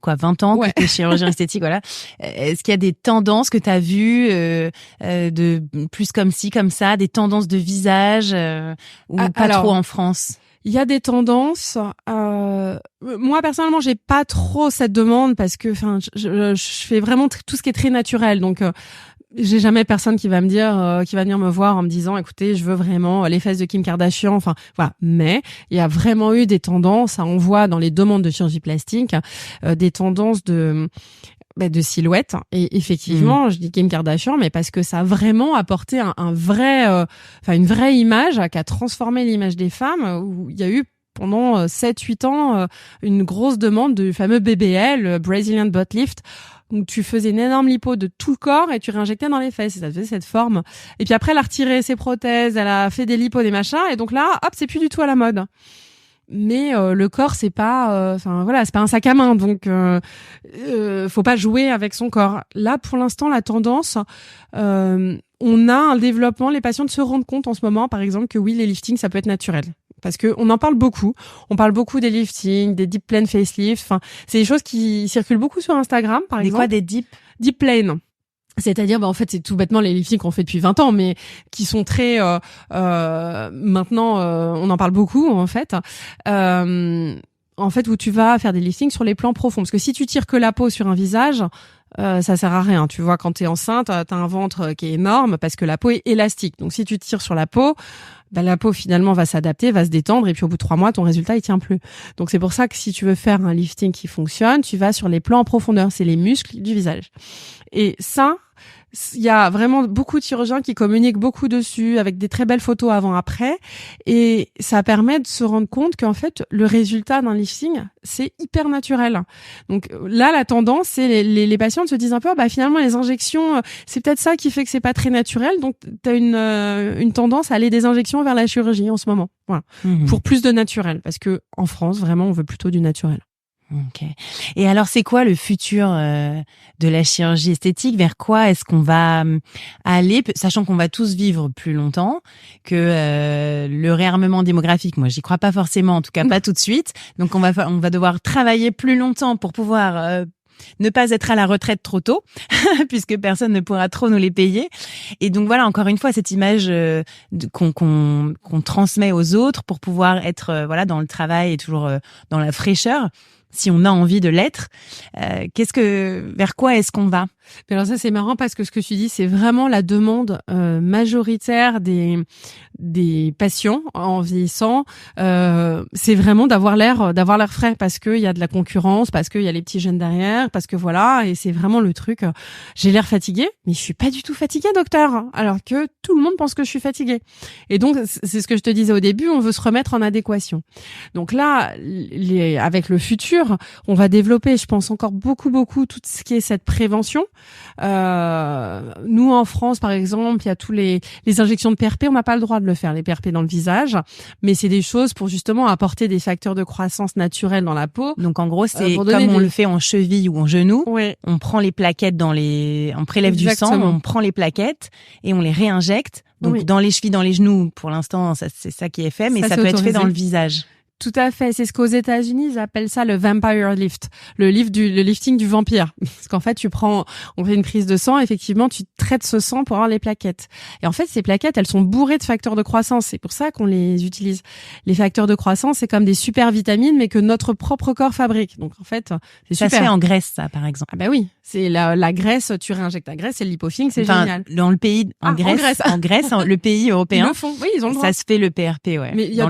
20 ans que tu es chirurgien esthétique, voilà. Est-ce qu'il y a des tendances que tu as vues de plus comme ci, comme ça, des tendances de visage ou pas trop en France? Il y a des tendances. Moi personnellement, j'ai pas trop cette demande parce que, je fais vraiment tout ce qui est très naturel. Donc, j'ai jamais personne qui va me dire, qui va venir me voir en me disant, écoutez, je veux vraiment les fesses de Kim Kardashian. Enfin, voilà. Mais il y a vraiment eu des tendances. On voit dans les demandes de chirurgie plastique des tendances de silhouette. Et effectivement, je dis Kim Kardashian, mais parce que ça a vraiment apporté une vraie image qui a transformé l'image des femmes, où il y a eu pendant 7-8 ans une grosse demande du fameux BBL, Brazilian Butt Lift, où tu faisais une énorme lipo de tout le corps et tu réinjectais dans les fesses. Et ça faisait cette forme. Et puis après, elle a retiré ses prothèses, elle a fait des lipos, des machins. Et donc là, hop, c'est plus du tout à la mode. Mais le corps, c'est pas c'est pas un sac à main, donc faut pas jouer avec son corps. Là, pour l'instant, la tendance, on a un développement, les patientes se rendent compte en ce moment, par exemple, que oui, les liftings, ça peut être naturel. Parce que on en parle beaucoup. On parle beaucoup des liftings, des deep plane facelifts. Enfin, c'est des choses qui circulent beaucoup sur Instagram, par exemple. Quoi, des deep plane? C'est-à-dire, en fait, c'est tout bêtement les liftings qu'on fait depuis 20 ans, mais qui sont très maintenant, on en parle beaucoup, en fait. Où tu vas faire des liftings sur les plans profonds. Parce que si tu tires que la peau sur un visage, ça sert à rien. Tu vois, quand t'es enceinte, t'as un ventre qui est énorme parce que la peau est élastique. Donc, si tu tires sur la peau, la peau finalement va s'adapter, va se détendre, et puis au bout de 3 mois, ton résultat il tient plus. Donc c'est pour ça que si tu veux faire un lifting qui fonctionne, tu vas sur les plans en profondeur, c'est les muscles du visage. Et ça, il y a vraiment beaucoup de chirurgiens qui communiquent beaucoup dessus, avec des très belles photos avant-après, et ça permet de se rendre compte qu'en fait, le résultat d'un lifting, c'est hyper naturel. Donc là, la tendance, c'est les patientes se disent un peu, finalement, les injections, c'est peut-être ça qui fait que c'est pas très naturel, donc t'as une tendance à aller des injections vers la chirurgie en ce moment. Voilà. Pour plus de naturel, parce que en France, vraiment, on veut plutôt du naturel. Ok. Et alors, c'est quoi le futur de la chirurgie esthétique? Vers quoi est-ce qu'on va aller, sachant qu'on va tous vivre plus longtemps, que le réarmement démographique, moi, j'y crois pas forcément, en tout cas pas tout de suite. Donc, on va devoir travailler plus longtemps pour pouvoir ne pas être à la retraite trop tôt, puisque personne ne pourra trop nous les payer. Et donc voilà, encore une fois, cette image qu'on transmet aux autres pour pouvoir être dans le travail et toujours dans la fraîcheur. si on a envie de l'être. Vers quoi est-ce qu'on va? Mais alors ça c'est marrant parce que ce que tu dis c'est vraiment la demande majoritaire des patients en vieillissant. C'est vraiment d'avoir l'air frais parce que il y a de la concurrence, parce qu'il y a les petits jeunes derrière, parce que voilà, et c'est vraiment le truc. J'ai l'air fatiguée, mais je suis pas du tout fatiguée, docteur. Alors que tout le monde pense que je suis fatiguée. Et donc c'est ce que je te disais au début, on veut se remettre en adéquation. Donc là, avec le futur, on va développer, je pense encore beaucoup tout ce qui est cette prévention. Nous en France par exemple, il y a tous les injections de PRP, on n'a pas le droit de le faire, les PRP dans le visage, mais c'est des choses pour justement apporter des facteurs de croissance naturels dans la peau. Donc en gros c'est comme on le fait en cheville ou en genou, ouais. On prend les plaquettes on prélève Exactement. du sang, on prend les plaquettes et on les réinjecte. Donc oui. Dans les chevilles, dans les genoux, pour l'instant c'est ça qui est fait, mais ça peut être fait dans le visage. Tout à fait. C'est ce qu'aux États-Unis, ils appellent ça le vampire lift. Le lifting du vampire. Parce qu'en fait, on fait une prise de sang, effectivement, tu traites ce sang pour avoir les plaquettes. Et en fait, ces plaquettes, elles sont bourrées de facteurs de croissance. C'est pour ça qu'on les utilise. Les facteurs de croissance, c'est comme des super vitamines, mais que notre propre corps fabrique. Donc, en fait, c'est super. Ça se fait en Grèce, ça, par exemple. Ah, bah oui. C'est la graisse, tu réinjectes la graisse, c'est le lipofilling, c'est génial. Dans le pays, en Grèce, le pays européen. Ils le font. Oui, ils ont le droit. Ça se fait le PRP, ouais. Mais il y a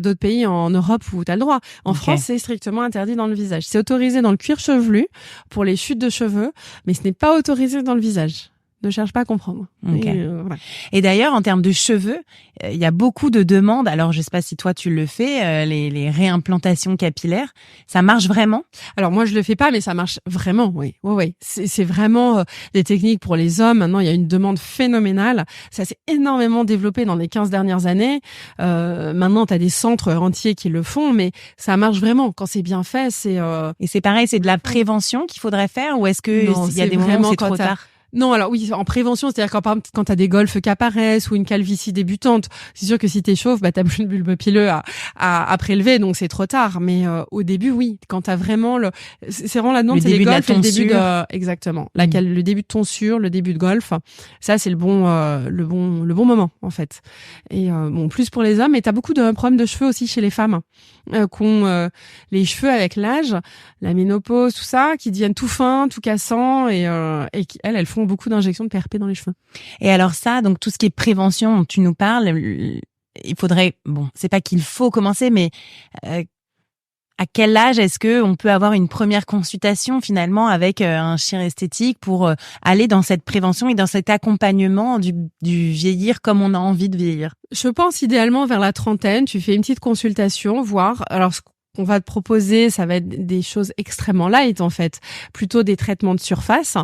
d'autres pays en Europe où t'as le droit. En France, c'est strictement interdit dans le visage. C'est autorisé dans le cuir chevelu pour les chutes de cheveux, mais ce n'est pas autorisé dans le visage. Ne cherche pas à comprendre. Okay. Et d'ailleurs, en termes de cheveux, il y a beaucoup de demandes. Alors, je sais pas si toi tu le fais, les réimplantations capillaires, ça marche vraiment? Alors moi, je le fais pas, mais ça marche vraiment. Oui. C'est vraiment des techniques pour les hommes. Maintenant, il y a une demande phénoménale. Ça s'est énormément développé dans les 15 dernières années. Maintenant, tu as des centres entiers qui le font, mais ça marche vraiment. Quand c'est bien fait, c'est. Et c'est pareil, c'est de la prévention qu'il faudrait faire, ou est-ce que il y a des moments où c'est trop tard? Non, alors oui, en prévention, c'est-à-dire quand t'as des golfes qui apparaissent ou une calvitie débutante, c'est sûr que si t'es chauve, t'as plus de bulbe pileux à prélever, donc c'est trop tard. Mais au début, oui, quand t'as vraiment c'est vraiment la demande, c'est les golfs et le début exactement, le début de tonsure, le début de golf, ça c'est le bon moment en fait. Et plus pour les hommes, mais t'as beaucoup de problèmes de cheveux aussi chez les femmes, qui ont les cheveux avec l'âge, la ménopause, tout ça, qui deviennent tout fins, tout cassants et qui elles font beaucoup d'injections de PRP dans les cheveux. Et alors ça, donc tout ce qui est prévention dont tu nous parles, il faudrait, c'est pas qu'il faut commencer, mais à quel âge est-ce que on peut avoir une première consultation finalement avec un chirurgien esthétique pour aller dans cette prévention et dans cet accompagnement du vieillir comme on a envie de vieillir? Je pense idéalement vers la trentaine, tu fais une petite consultation, voir. Alors qu'on va te proposer, ça va être des choses extrêmement light en fait, plutôt des traitements de surface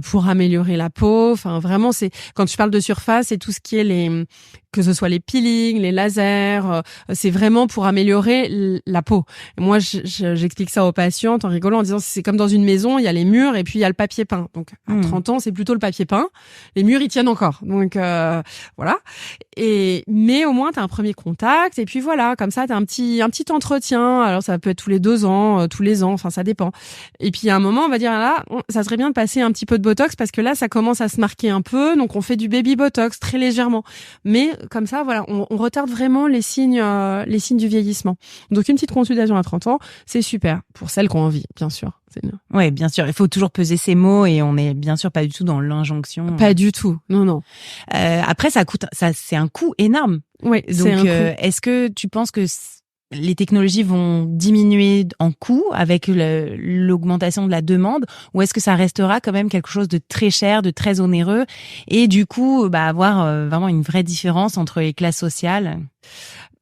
pour améliorer la peau. Enfin vraiment, c'est quand je parle de surface, c'est tout ce qui est que ce soit les peelings, les lasers, c'est vraiment pour améliorer la peau. Et moi, j'explique ça aux patientes en rigolant, en disant c'est comme dans une maison, il y a les murs et puis il y a le papier peint. Donc à 30 ans, c'est plutôt le papier peint. Les murs, ils tiennent encore. Donc voilà. Mais au moins t'as un premier contact et puis voilà, comme ça t'as un petit entretien. Alors ça peut être tous les 2 ans, tous les ans, enfin ça dépend. Et puis à un moment, on va dire là, ça serait bien de passer un petit peu de botox parce que là ça commence à se marquer un peu, donc on fait du baby botox très légèrement. Mais comme ça, voilà, on retarde vraiment les signes du vieillissement. Donc une petite consultation à 30 ans, c'est super pour celles qui ont envie, bien sûr. Ouais, bien sûr. Il faut toujours peser ses mots et on est bien sûr pas du tout dans l'injonction. Pas du tout. Non. Après, c'est un coût énorme. Oui. Donc, est-ce que tu penses que les technologies vont diminuer en coût avec l'augmentation de la demande, ou est-ce que ça restera quand même quelque chose de très cher, de très onéreux, et du coup, avoir vraiment une vraie différence entre les classes sociales?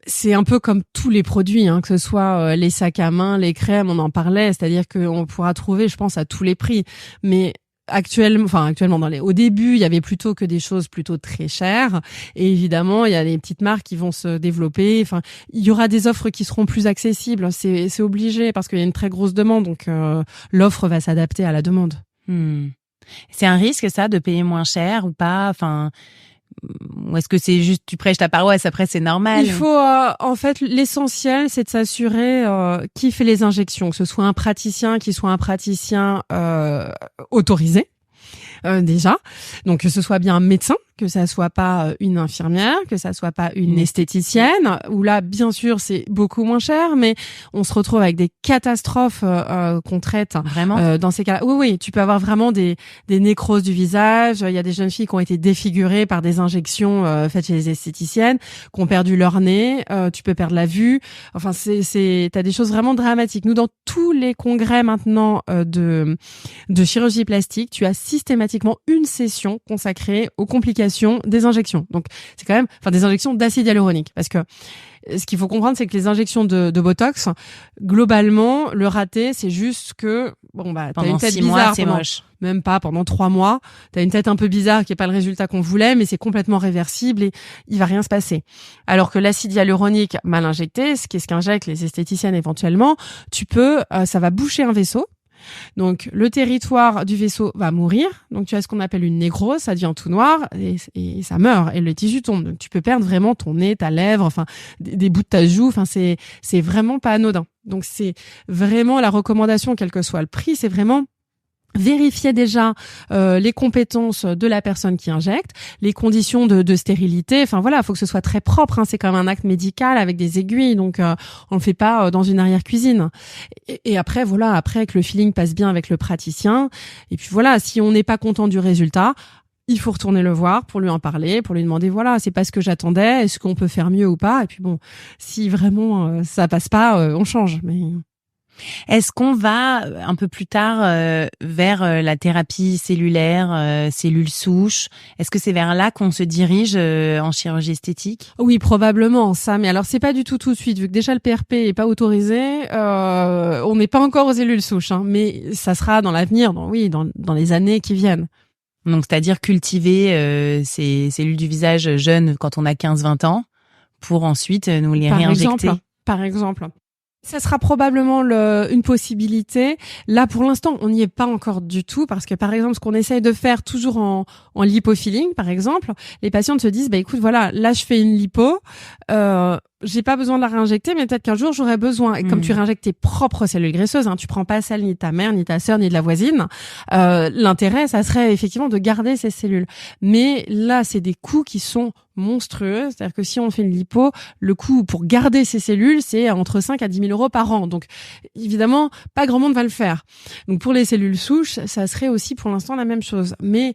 C'est un peu comme tous les produits, que ce soit les sacs à main, les crèmes, on en parlait, c'est-à-dire qu'on pourra trouver, je pense, à tous les prix. Mais actuellement, au début, il y avait plutôt que des choses plutôt très chères. Et évidemment, il y a des petites marques qui vont se développer. Enfin, il y aura des offres qui seront plus accessibles. C'est obligé parce qu'il y a une très grosse demande. Donc, l'offre va s'adapter à la demande. C'est un risque, ça, de payer moins cher ou pas? Enfin, ou est-ce que c'est juste tu prêches ta paroisse, après c'est normal? Il faut en fait l'essentiel c'est de s'assurer qui fait les injections, que ce soit un praticien qui soit un praticien autorisé déjà, donc que ce soit bien un médecin que ça soit pas une infirmière, que ça soit pas une esthéticienne, où là, bien sûr, c'est beaucoup moins cher, mais on se retrouve avec des catastrophes qu'on traite. Vraiment dans ces cas-là. Oui, tu peux avoir vraiment des nécroses du visage. Il y a des jeunes filles qui ont été défigurées par des injections faites chez les esthéticiennes, qui ont perdu leur nez. Tu peux perdre la vue. Enfin, t'as des choses vraiment dramatiques. Nous, dans tous les congrès maintenant de chirurgie plastique, tu as systématiquement une session consacrée aux complications des injections. Donc, c'est quand même, des injections d'acide hyaluronique. Parce que ce qu'il faut comprendre, c'est que les injections de Botox, globalement, le raté, c'est juste que, t'as une tête 6 bizarre. mois, c'est moche. Même pas, pendant 3 mois. T'as une tête un peu bizarre qui est pas le résultat qu'on voulait, mais c'est complètement réversible et il va rien se passer. Alors que l'acide hyaluronique mal injecté, ce qu'injectent les esthéticiennes éventuellement, ça va boucher un vaisseau. Donc, le territoire du vaisseau va mourir. Donc, tu as ce qu'on appelle une nécrose, ça devient tout noir et ça meurt et le tissu tombe. Donc, tu peux perdre vraiment ton nez, ta lèvre, des bouts de ta joue. C'est vraiment pas anodin. Donc, c'est vraiment la recommandation, quel que soit le prix, c'est vraiment vérifier déjà les compétences de la personne qui injecte, les conditions de stérilité. Faut que ce soit très propre. C'est quand même un acte médical avec des aiguilles, donc on le fait pas dans une arrière-cuisine. Et après, que le feeling passe bien avec le praticien. Et puis si on n'est pas content du résultat, il faut retourner le voir pour lui en parler, pour lui demander c'est pas ce que j'attendais, est-ce qu'on peut faire mieux ou pas. Et puis si vraiment ça passe pas, on change. Mais est-ce qu'on va un peu plus tard vers la thérapie cellulaire, cellules souches? Est-ce que c'est vers là qu'on se dirige en chirurgie esthétique? Oui, probablement ça. Mais alors c'est pas du tout de suite, vu que déjà le PRP est pas autorisé. On n'est pas encore aux cellules souches, mais ça sera dans l'avenir, dans les années qui viennent. Donc c'est-à-dire cultiver ces cellules du visage jeunes quand on a 15-20 ans pour ensuite nous les réinjecter. Par exemple. Ça sera probablement une possibilité. Là, pour l'instant, on n'y est pas encore du tout parce que, par exemple, ce qu'on essaye de faire toujours en lipofilling, par exemple, les patientes se disent, écoute, là, je fais une lipo, j'ai pas besoin de la réinjecter, mais peut-être qu'un jour, j'aurai besoin. Et comme tu réinjectes tes propres cellules graisseuses, tu prends pas celles ni de ta mère, ni de ta sœur, ni de la voisine, l'intérêt, ça serait effectivement de garder ces cellules. Mais là, c'est des coûts qui sont monstrueux. C'est-à-dire que si on fait une lipo, le coût pour garder ces cellules, c'est entre 5 à 10 000 euros par an. Donc, évidemment, pas grand monde va le faire. Donc, pour les cellules souches, ça serait aussi pour l'instant la même chose. Mais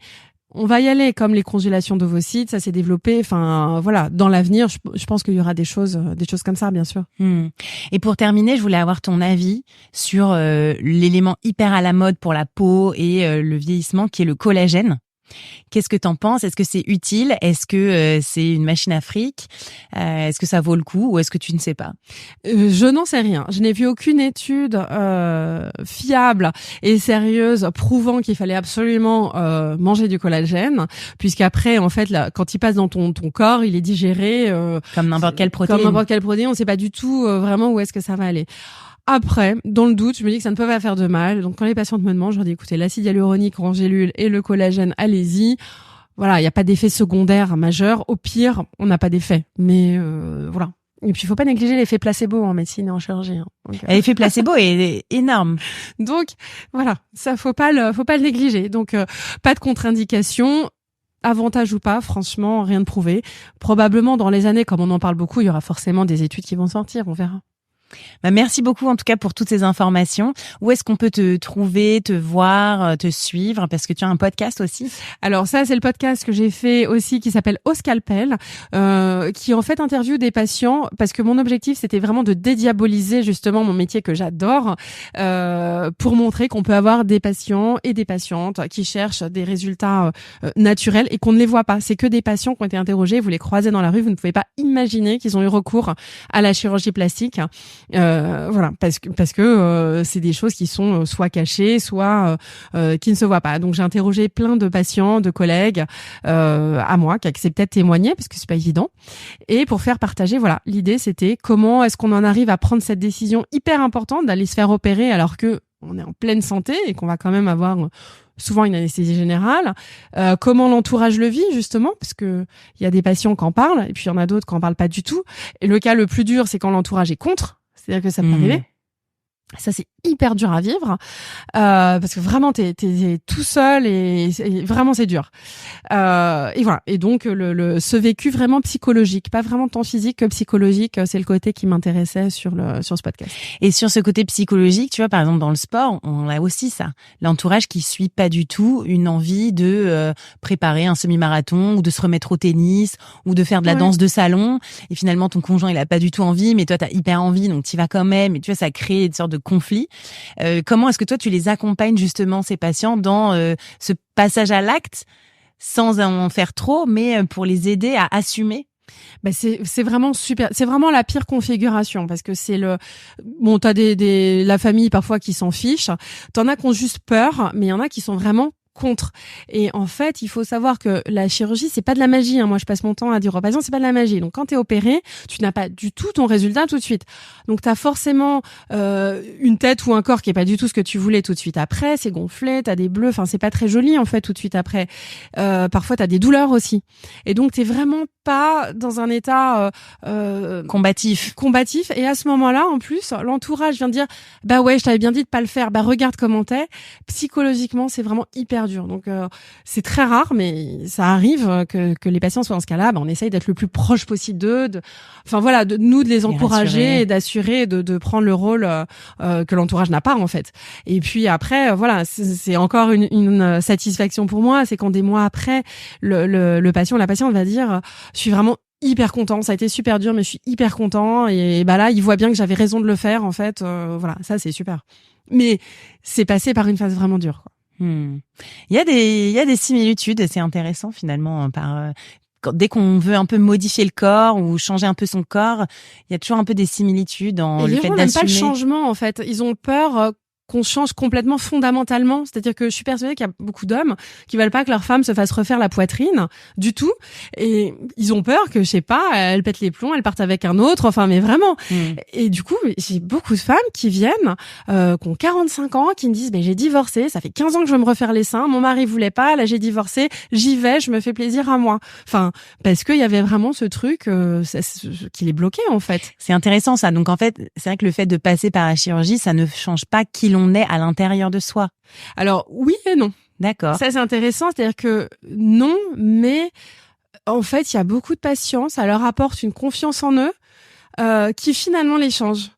on va y aller, comme les congélations d'ovocytes, ça s'est développé. Dans l'avenir, je pense qu'il y aura des choses comme ça, bien sûr. Et pour terminer, je voulais avoir ton avis sur l'élément hyper à la mode pour la peau et le vieillissement, qui est le collagène. Qu'est-ce que t'en penses? Est-ce que c'est utile? Est-ce que c'est une machine à fric? Est-ce que ça vaut le coup ou est-ce que tu ne sais pas? Je n'en sais rien. Je n'ai vu aucune étude fiable et sérieuse prouvant qu'il fallait absolument manger du collagène, puisqu'après, en fait, quand il passe dans ton corps, il est digéré comme n'importe quelle protéine. Comme n'importe quelle protéine, on ne sait pas du tout vraiment où est-ce que ça va aller. Après, dans le doute, je me dis que ça ne peut pas faire de mal. Donc, quand les patientes me demandent, je leur dis, écoutez, l'acide hyaluronique en gélule et le collagène, allez-y. Il n'y a pas d'effet secondaire majeur. Au pire, on n'a pas d'effet. Mais voilà. Et puis, il faut pas négliger l'effet placebo en médecine et en chirurgie. L'effet placebo est énorme. Donc, voilà. Ça, faut pas le négliger. Donc, pas de contre-indication. Avantage ou pas, franchement, rien de prouvé. Probablement, dans les années, comme on en parle beaucoup, il y aura forcément des études qui vont sortir. On verra. Merci beaucoup en tout cas pour toutes ces informations. Où est-ce qu'on peut te trouver, te voir, te suivre? Parce que tu as un podcast aussi. Alors ça, c'est le podcast que j'ai fait aussi qui s'appelle Au Scalpel, qui en fait interviewe des patients parce que mon objectif c'était vraiment de dédiaboliser justement mon métier que j'adore pour montrer qu'on peut avoir des patients et des patientes qui cherchent des résultats naturels et qu'on ne les voit pas. C'est que des patients qui ont été interrogés, vous les croisez dans la rue, vous ne pouvez pas imaginer qu'ils ont eu recours à la chirurgie plastique. Parce que c'est des choses qui sont soit cachées, soit qui ne se voient pas. Donc j'ai interrogé plein de patients, de collègues à moi qui acceptaient de témoigner parce que c'est pas évident. Et pour faire partager, l'idée c'était comment est-ce qu'on en arrive à prendre cette décision hyper importante d'aller se faire opérer alors que on est en pleine santé et qu'on va quand même avoir souvent une anesthésie générale. Comment l'entourage le vit justement, parce que il y a des patients qui en parlent et puis il y en a d'autres qui en parlent pas du tout. Et le cas le plus dur, c'est quand l'entourage est contre. C'est-à-dire que ça peut arriver. Ça, c'est hyper dur à vivre parce que vraiment t'es tout seul et vraiment c'est dur. Et voilà. Et donc ce vécu vraiment psychologique, pas vraiment tant physique que psychologique, c'est le côté qui m'intéressait sur ce podcast. Et sur ce côté psychologique, tu vois, par exemple dans le sport, on a aussi ça, l'entourage qui suit pas du tout une envie de préparer un semi-marathon ou de se remettre au tennis ou de faire de la danse de salon. Et finalement, ton conjoint il a pas du tout envie, mais toi t'as hyper envie, donc t'y vas quand même. Et tu vois, ça crée une sorte de conflit. Comment est-ce que toi tu les accompagnes justement ces patients dans ce passage à l'acte sans en faire trop, mais pour les aider à assumer? C'est vraiment super. C'est vraiment la pire configuration parce que c'est t'as la famille parfois qui s'en fiche. T'en as qui ont juste peur, mais il y en a qui sont vraiment contre. Et en fait, il faut savoir que la chirurgie, c'est pas de la magie. Moi, je passe mon temps à dire aux patients, c'est pas de la magie. Donc, quand t'es opéré, tu n'as pas du tout ton résultat tout de suite. Donc, t'as forcément une tête ou un corps qui est pas du tout ce que tu voulais tout de suite après. C'est gonflé, t'as des bleus. Enfin, c'est pas très joli en fait tout de suite après. Parfois, t'as des douleurs aussi. Et donc, t'es vraiment pas dans un état combatif. Et à ce moment-là, en plus, l'entourage vient de dire, bah ouais, je t'avais bien dit de pas le faire. Bah regarde comment t'es. Psychologiquement, c'est vraiment hyper dur. Donc c'est très rare, mais ça arrive que les patients soient dans ce cas-là. On essaye d'être le plus proche possible d'eux, de les encourager et d'assurer de prendre le rôle que l'entourage n'a pas en fait. Et puis après, c'est encore une satisfaction pour moi, c'est quand des mois après, le patient, la patiente va dire, je suis vraiment hyper content, ça a été super dur, mais je suis hyper content. Et là, il voit bien que j'avais raison de le faire en fait. Ça c'est super. Mais c'est passé par une phase vraiment dure, quoi. Il y a des similitudes, c'est intéressant finalement dès qu'on veut un peu modifier le corps ou changer un peu son corps, il y a toujours un peu des similitudes dans le fait d'assumer. Les gens n'aiment pas le changement en fait, ils ont peur qu'on change complètement fondamentalement. C'est-à-dire que je suis persuadée qu'il y a beaucoup d'hommes qui veulent pas que leur femme se fasse refaire la poitrine du tout. Et ils ont peur que, je sais pas, elle pète les plombs, elle parte avec un autre. Mais vraiment. Et du coup, j'ai beaucoup de femmes qui viennent, qui ont 45 ans, qui me disent, j'ai divorcé, ça fait 15 ans que je veux me refaire les seins, mon mari voulait pas, là j'ai divorcé, j'y vais, je me fais plaisir à moi. Parce qu'il y avait vraiment ce truc qui les bloquait, en fait. C'est intéressant, ça. Donc, en fait, c'est vrai que le fait de passer par la chirurgie, ça ne change pas qui l'on est à l'intérieur de soi. Alors, oui et non. D'accord. Ça, c'est intéressant. C'est-à-dire que non, mais en fait, il y a beaucoup de patients, ça leur apporte une confiance en eux qui finalement les change.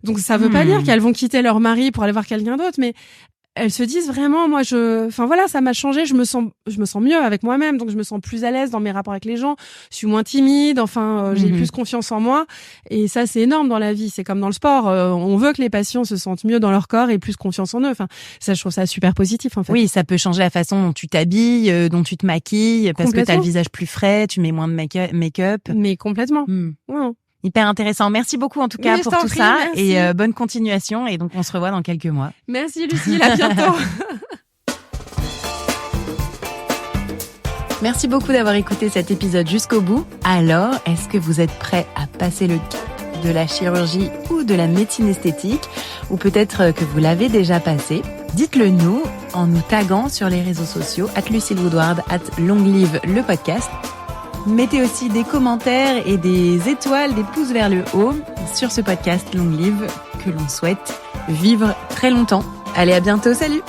Donc, ça veut pas dire qu'elles vont quitter leur mari pour aller voir quelqu'un d'autre, mais elles se disent vraiment, moi, ça m'a changé, je me sens mieux avec moi-même, donc je me sens plus à l'aise dans mes rapports avec les gens, je suis moins timide, j'ai plus confiance en moi, et ça, c'est énorme dans la vie, c'est comme dans le sport, on veut que les patients se sentent mieux dans leur corps et plus confiance en eux, ça, je trouve ça super positif, en fait. Oui, ça peut changer la façon dont tu t'habilles, dont tu te maquilles, parce que t'as le visage plus frais, tu mets moins de make-up. Mais complètement. Ouais. Hyper intéressant. Merci beaucoup en tout cas pour tout ça. Merci. Et bonne continuation. Et donc on se revoit dans quelques mois. Merci Lucille, à bientôt. Merci beaucoup d'avoir écouté cet épisode jusqu'au bout. Alors, est-ce que vous êtes prêts à passer le cap de la chirurgie ou de la médecine esthétique? Ou peut-être que vous l'avez déjà passé? Dites-le nous en nous taguant sur les réseaux sociaux @LucilleWoodward, @LongLive le podcast. Mettez aussi des commentaires et des étoiles, des pouces vers le haut sur ce podcast Long Live que l'on souhaite vivre très longtemps. Allez, à bientôt, salut!